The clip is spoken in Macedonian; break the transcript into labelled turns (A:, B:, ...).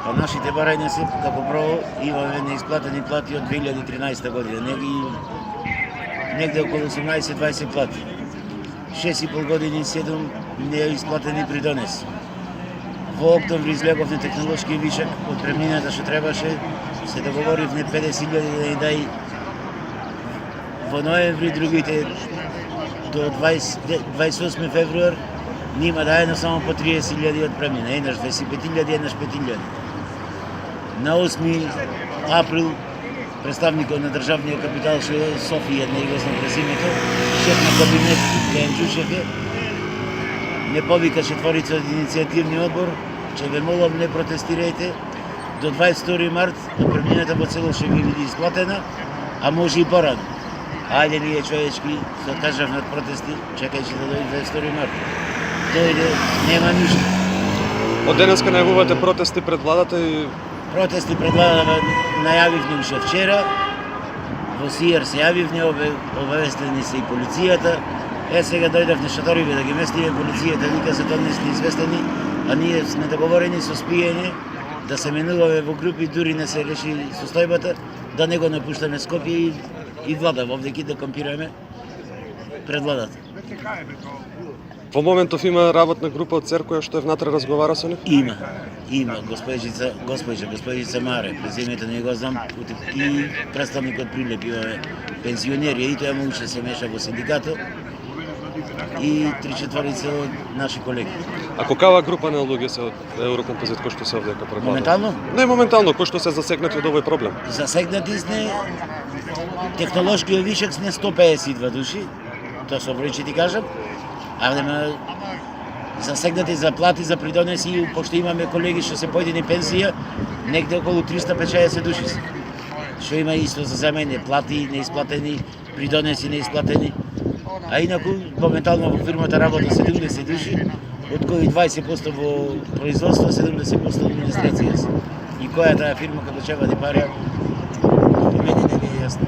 A: Па нашите барања се како право имаме неисплатени плати од 2013 година. Негде околу 18-20 плати. 6,5 години 7 неисплатени придонеси. Во октомври излеговме технолошки вишак од премнината што требаше, се договоривме 50.000 да ни дај во ноември, другите до 28 февруар нима дајано само по 30.000 од премнина, еднаш 25.000, еднаш 5.000. На 8 април представникот на државниот капитал што е Софија, не го знам презимето, шеф на кабинет Дејан Џушев не повика четворица од иницијативни одбор, че ве молам не протестирајте, до 22 март премнината во цело ќе ви биде исплатена, а може и порано. Ајде ние човечки, се откажавме од протести, чекајќи да дојде 22 март. Дојде, нема ништо.
B: Од денеска најавувате протести пред владата и
A: Протести пред владата најавивме уште вчера, во СИЕР се јавивме, обавестени се и полицијата. Сега дојдовме шаториве да ги местиме полицијата, ника се донесли известени, а ние сме договорени со спиење да се менуваме во групи, дури не се реши состојбата, да не го напуштаме Скопје и влада вовдеки да компираме пред владата.
B: во моментов има работна група од Церкоја што е внатре разговара со нив?
A: Има госпоđica Маре, презимето не го знам, и представникот Прилеп имаме пензионери, и тоа му уште се меша во синдикатот, и 3/4 од наши колеги.
B: А каква група на луѓе се од Еврокомпозит кои што се овде пред владата?
A: Моментално?
B: Не моментално, кои што се засегнати од овој проблем.
A: Засегнати сме, технолошкиот вишак сме 152 души, тоа со бројче ти кажам, а нема засегнати за плати, за придонеси, пошто имаме колеги што се појдени пенсија, негде околу 350 души се. Што има исто за замене, плати неисплатени, придонеси неисплатени. А инаку, моментално во фирмата работа 70 души, од кои 20% во производство, 70% во администрација. И која таа фирма како ќе вади пари, мене не ми е јасно.